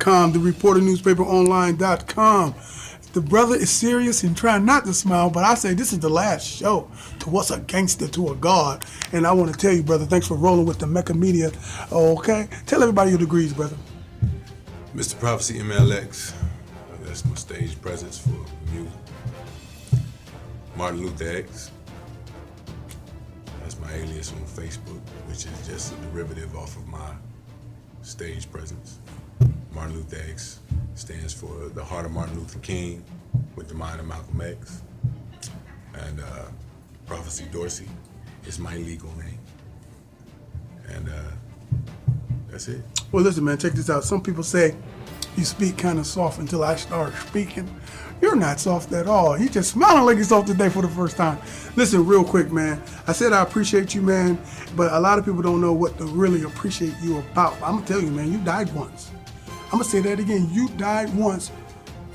thereporternewspaperonline.com, thereporternewspaperonline.com. The brother is serious and trying not to smile, but I say this is the last show to What's a Gangster to a God. And I want to tell you, brother, thanks for rolling with the Mecca Media. Okay? Tell everybody your degrees, brother. Mr. Prophecy MLX. That's my stage presence for music. Martin Luther X. That's my alias on Facebook, which is just a derivative off of my stage presence. Martin Luther X stands for the heart of Martin Luther King with the mind of Malcolm X. And Prophecy Dorsey is my legal name. And that's it. Well, listen, man, check this out. Some people say you speak kind of soft until I start speaking. You're not soft at all. You just smiling like you're soft today for the first time. Listen, real quick, man. I said I appreciate you, man, but a lot of people don't know what to really appreciate you about. I'm going to tell you, man, you died once. I'm going to say that again. You died once,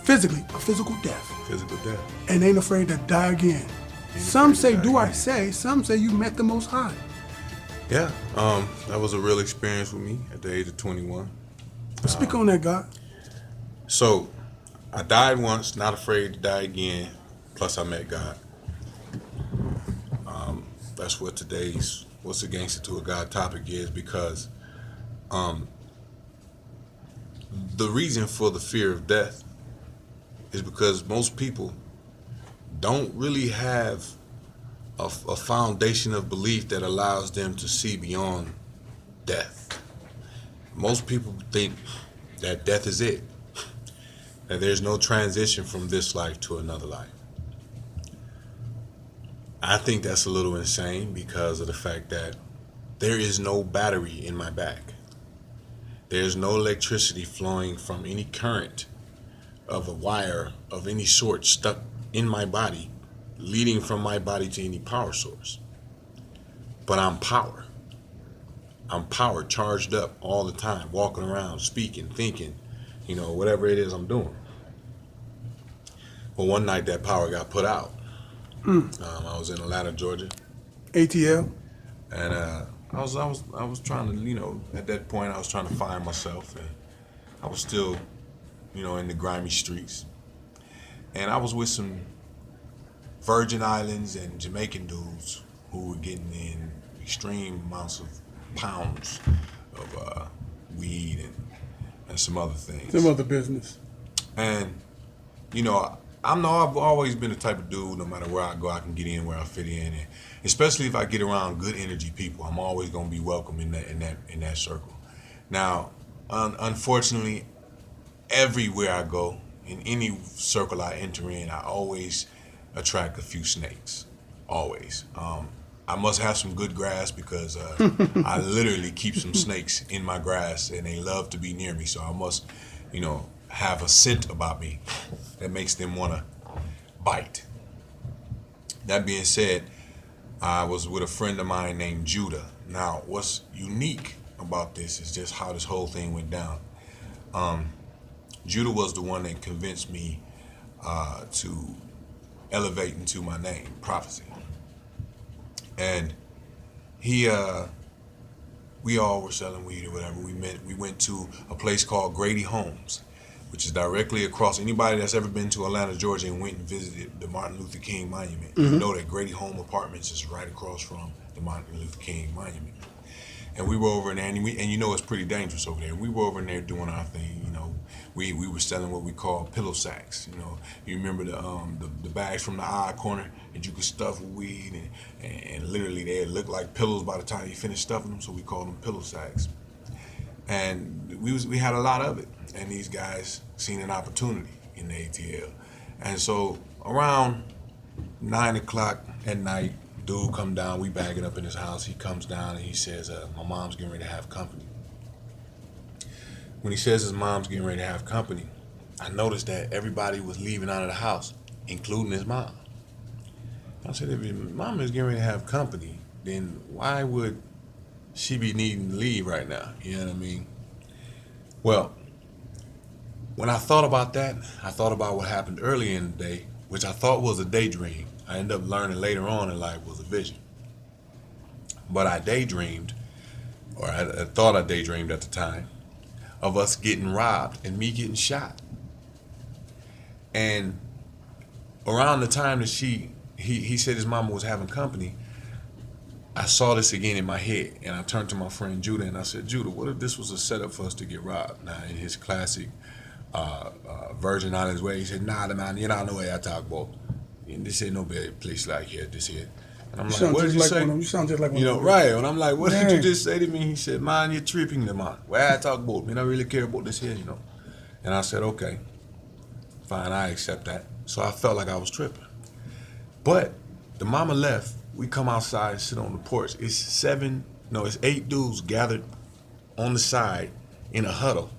physically, a physical death. Physical death. And ain't afraid to die again. Some say some say you met the Most High. Yeah, that was a real experience with me at the age of 21. Speak on that, God. So, I died once, not afraid to die again, plus I met God. That's what today's What's a Gangster to a God topic is, because the reason for the fear of death is because most people don't really have a foundation of belief that allows them to see beyond death. Most people think that death is it, that there's no transition from this life to another life. I think that's a little insane because of the fact that there is no battery in my back. There's no electricity flowing from any current of a wire of any sort stuck in my body, leading from my body to any power source. But I'm power. I'm power, charged up all the time, walking around, speaking, thinking, whatever it is I'm doing. Well, one night that power got put out. I was in Atlanta, Georgia. ATL. And I was trying to, at that point I was trying to find myself, and I was still, in the grimy streets. And I was with some Virgin Islands and Jamaican dudes who were getting in extreme amounts of pounds of weed and some other things. Some other business. And, I've always been the type of dude, no matter where I go, I can get in where I fit in. And especially if I get around good energy people, I'm always going to be welcome in that circle. Now, unfortunately, everywhere I go, in any circle I enter in, I always attract a few snakes. Always. I must have some good grass because I literally keep some snakes in my grass and they love to be near me. So I must, have a scent about me that makes them want to bite. That being said, I was with a friend of mine named Judah. Now, what's unique about this is just how this whole thing went down. Judah was the one that convinced me to elevate into my name, Prophecy. And we all were selling weed or whatever. We went to a place called Grady Homes, which is directly across. Anybody that's ever been to Atlanta, Georgia and went and visited the Martin Luther King Monument, you know that Grady Home Apartments is right across from the Martin Luther King Monument. And we were over in there, and it's pretty dangerous over there. We were over in there doing our thing, We were selling what we call pillow sacks. You remember the bags from the eye corner that you could stuff with weed, and literally they look like pillows by the time you finish stuffing them. So we called them pillow sacks. And we had a lot of it, and these guys seen an opportunity in the ATL. And so around 9 o'clock at night, dude come down. We bag it up in his house. He comes down and he says, "My mom's getting ready to have company." When he says his mom's getting ready to have company, I noticed that everybody was leaving out of the house, including his mom. I said, if your mom is getting ready to have company, then why would she be needing to leave right now? You know what I mean? Well, when I thought about that, I thought about what happened earlier in the day, which I thought was a daydream. I ended up learning later on in life was a vision. But I daydreamed, or I thought I daydreamed at the time, of us getting robbed and me getting shot. And around the time that he said his mama was having company, I saw this again in my head, and I turned to my friend Judah and I said, Judah, what if this was a setup for us to get robbed? Now, in his classic Virgin Islands way, he said, nah, man, you don't know where I talk about. And this ain't no bad place like here, this here. And I'm like, what did you say? You sound just like one You of know, them. right. And I'm like, what did you Dang. just say to me? He said, man, you're tripping, man. Where I talk about? Me not really care about this here, you know. And I said, okay, fine, I accept that. So I felt like I was tripping. But the mama left. We come outside and sit on the porch. It's 8 dudes gathered on the side in a huddle,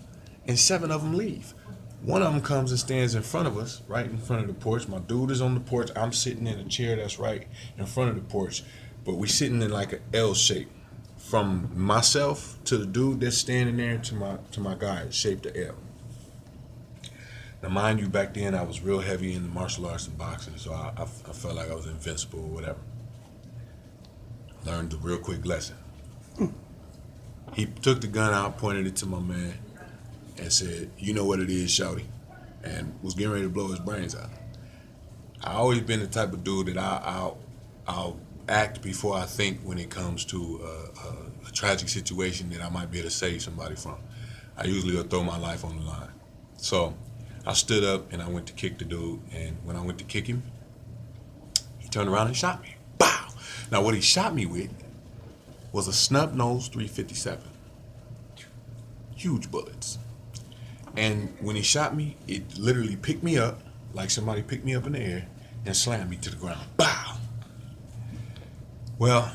and 7 of them leave. One of them comes and stands in front of us, right in front of the porch. My dude is on the porch. I'm sitting in a chair that's right in front of the porch, but we sitting in like an L shape, from myself to the dude that's standing there to my guy, shaped the L. Now, mind you, back then I was real heavy in the martial arts and boxing, so I felt like I was invincible or whatever. Learned a real quick lesson. He took the gun out, pointed it to my man, and said, you know what it is, shouty, and was getting ready to blow his brains out. I always been the type of dude that I'll act before I think when it comes to a tragic situation that I might be able to save somebody from. I usually will throw my life on the line. So I stood up and I went to kick the dude, and when I went to kick him, he turned around and shot me. Bow! Now what he shot me with was a snub-nosed .357. Huge bullets. And when he shot me, it literally picked me up, like somebody picked me up in the air, and slammed me to the ground. Bow! Well,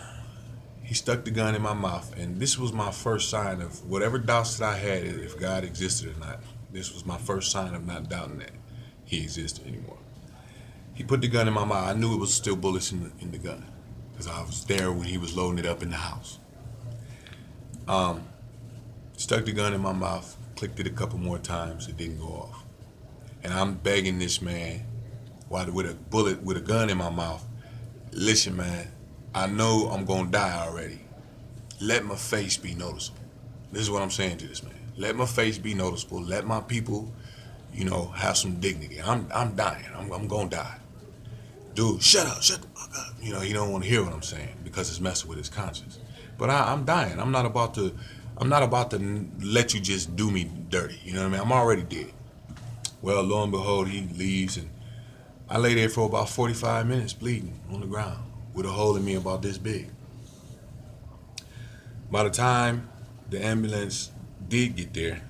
he stuck the gun in my mouth, and this was my first sign of whatever doubts that I had, if God existed or not. This was my first sign of not doubting that he existed anymore. He put the gun in my mouth. I knew it was still bullets in the gun, because I was there when he was loading it up in the house. Stuck the gun in my mouth, clicked it a couple more times, it didn't go off. And I'm begging this man, with a gun in my mouth, listen, man, I know I'm gonna die already. Let my face be noticeable. This is what I'm saying to this man. Let my face be noticeable. Let my people, have some dignity. I'm dying. I'm gonna die. Dude, shut the fuck up. He don't want to hear what I'm saying because it's messing with his conscience. But I'm dying. I'm not about to let you just do me dirty. You know what I mean? I'm already dead. Well, lo and behold, he leaves, and I lay there for about 45 minutes bleeding on the ground with a hole in me about this big. By the time the ambulance did get there,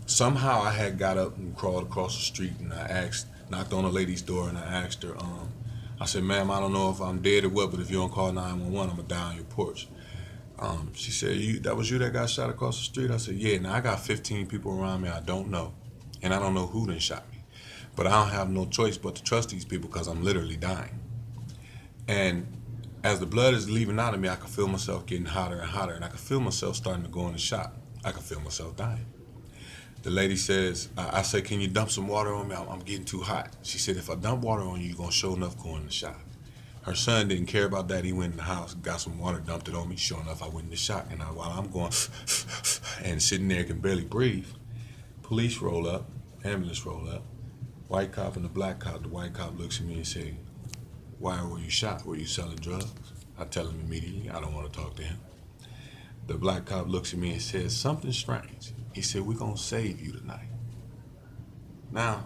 somehow I had got up and crawled across the street, and I knocked on a lady's door, and I asked her, I said, ma'am, I don't know if I'm dead or what, but if you don't call 911, I'm gonna die on your porch. She said, that was you that got shot across the street? I said, yeah. Now I got 15 people around me I don't know, and I don't know who done shot me. But I don't have no choice but to trust these people because I'm literally dying. And as the blood is leaving out of me, I can feel myself getting hotter and hotter, and I can feel myself starting to go in the shot. I can feel myself dying. The lady says, I said, can you dump some water on me? I'm getting too hot. She said, if I dump water on you, you're going to sure enough go in the shot. Her son didn't care about that. He went in the house, got some water, dumped it on me. Sure enough, I went in the shot. And while I'm going and sitting there, can barely breathe, police roll up, ambulance roll up, white cop and the black cop. The white cop looks at me and says, why were you shot? Were you selling drugs? I tell him immediately, I don't want to talk to him. The black cop looks at me and says, something strange. He said, we're going to save you tonight. Now,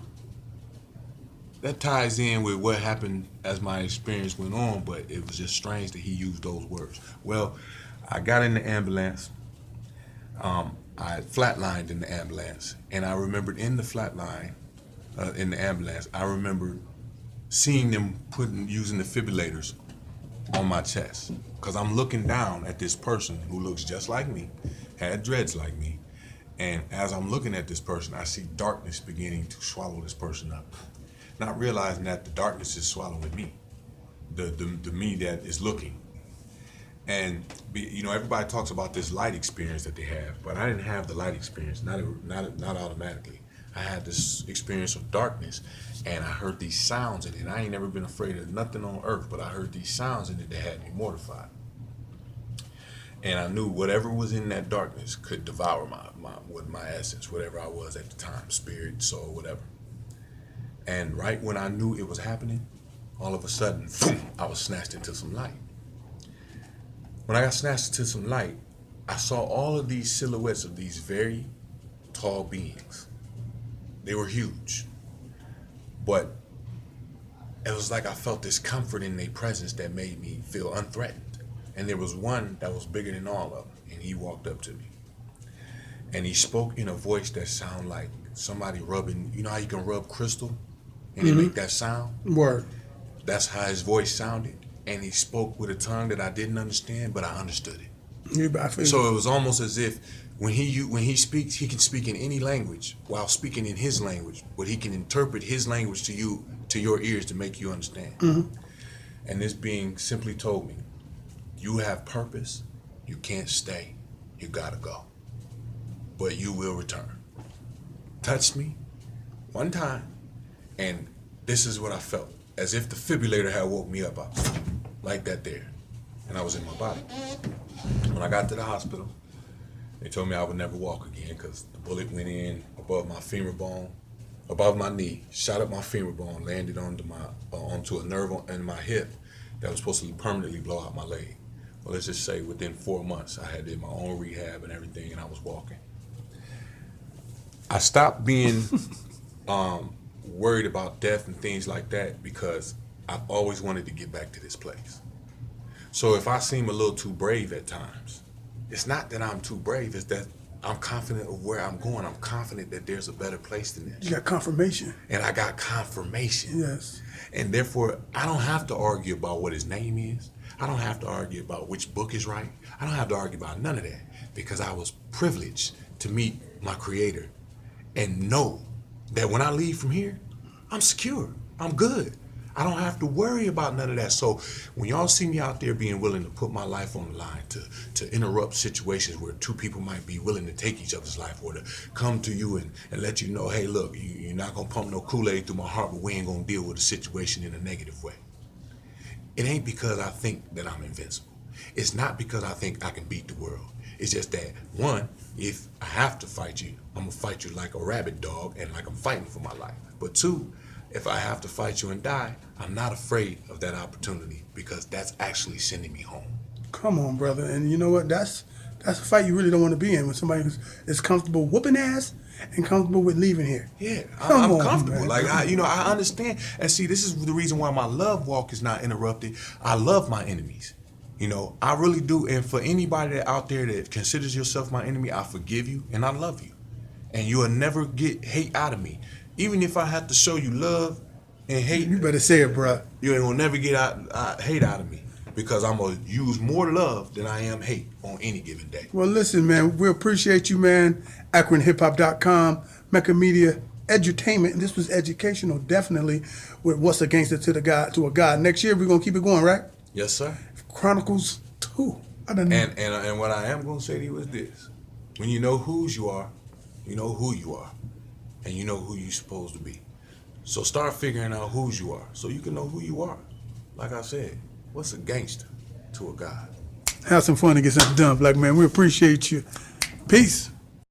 that ties in with what happened as my experience went on, but it was just strange that he used those words. Well, I got in the ambulance. I flatlined in the ambulance, and I remembered in the flatline, in the ambulance, I remember seeing them using defibrillators on my chest, because I'm looking down at this person who looks just like me, had dreads like me, and as I'm looking at this person, I see darkness beginning to swallow this person up, not realizing that the darkness is swallowing me, the me that is looking. And everybody talks about this light experience that they have, but I didn't have the light experience, not automatically. I had this experience of darkness, and I heard these sounds in it. I ain't never been afraid of nothing on earth, but I heard these sounds in it that had me mortified. And I knew whatever was in that darkness could devour my essence, whatever I was at the time, spirit, soul, whatever. And right when I knew it was happening, all of a sudden, boom, I was snatched into some light. When I got snatched into some light, I saw all of these silhouettes of these very tall beings. They were huge, but it was like I felt this comfort in their presence that made me feel unthreatened. And there was one that was bigger than all of them, and he walked up to me. And he spoke in a voice that sounded like somebody rubbing, you know how you can rub crystal and it make that sound? Word. That's how his voice sounded. And he spoke with a tongue that I didn't understand, but I understood it. So it was almost as if when he speaks, he can speak in any language while speaking in his language, but he can interpret his language to you, to your ears, to make you understand. And this being simply told me, you have purpose, you can't stay, you gotta go, but you will return. Touched me one time, and this is what I felt, as if the defibrillator had woke me up like that there, and I was in my body. When I got to the hospital, they told me I would never walk again because the bullet went in above my femur bone, above my knee, shot up my femur bone, landed onto a nerve in my hip that was supposed to permanently blow out my leg. Well, let's just say within 4 months, I had did my own rehab and everything, and I was walking. I stopped being worried about death and things like that because I've always wanted to get back to this place. So if I seem a little too brave at times, it's not that I'm too brave, it's that I'm confident of where I'm going. I'm confident that there's a better place than this. You got confirmation. And I got confirmation. Yes. And therefore, I don't have to argue about what his name is. I don't have to argue about which book is right. I don't have to argue about none of that because I was privileged to meet my creator and know that when I leave from here, I'm secure. I'm good. I don't have to worry about none of that. So when y'all see me out there being willing to put my life on the line, to interrupt situations where two people might be willing to take each other's life, or to come to you and let you know, hey, look, you're not going to pump no Kool-Aid through my heart, but we ain't going to deal with a situation in a negative way. It ain't because I think that I'm invincible. It's not because I think I can beat the world. It's just that, one, if I have to fight you, I'm going to fight you like a rabid dog and like I'm fighting for my life. But two, if I have to fight you and die, I'm not afraid of that opportunity because that's actually sending me home. Come on, brother. And you know what? That's a fight you really don't want to be in when somebody is comfortable whooping ass and comfortable with leaving here. Yeah, I'm comfortable. Man. Like, I understand. And see, this is the reason why my love walk is not interrupted. I love my enemies. I really do. And for anybody out there that considers yourself my enemy, I forgive you and I love you. And you will never get hate out of me. Even if I have to show you love and hate, you better say it, bro. You ain't gonna never get hate out of me because I'm gonna use more love than I am hate on any given day. Well, listen, man, we appreciate you, man. AkronHipHop.com, Mecca Media Edutainment, and this was educational, definitely, with What's a Gangster to a God. Next year, we're gonna keep it going, right? Yes, sir. Chronicles 2. I don't know. And what I am gonna say to you is this: when you know whose you are, you know who you are, and you know who you're supposed to be. So start figuring out whose you are, so you can know who you are. Like I said, what's a gangster to a God? Have some fun and get something done, black man. We appreciate you. Peace.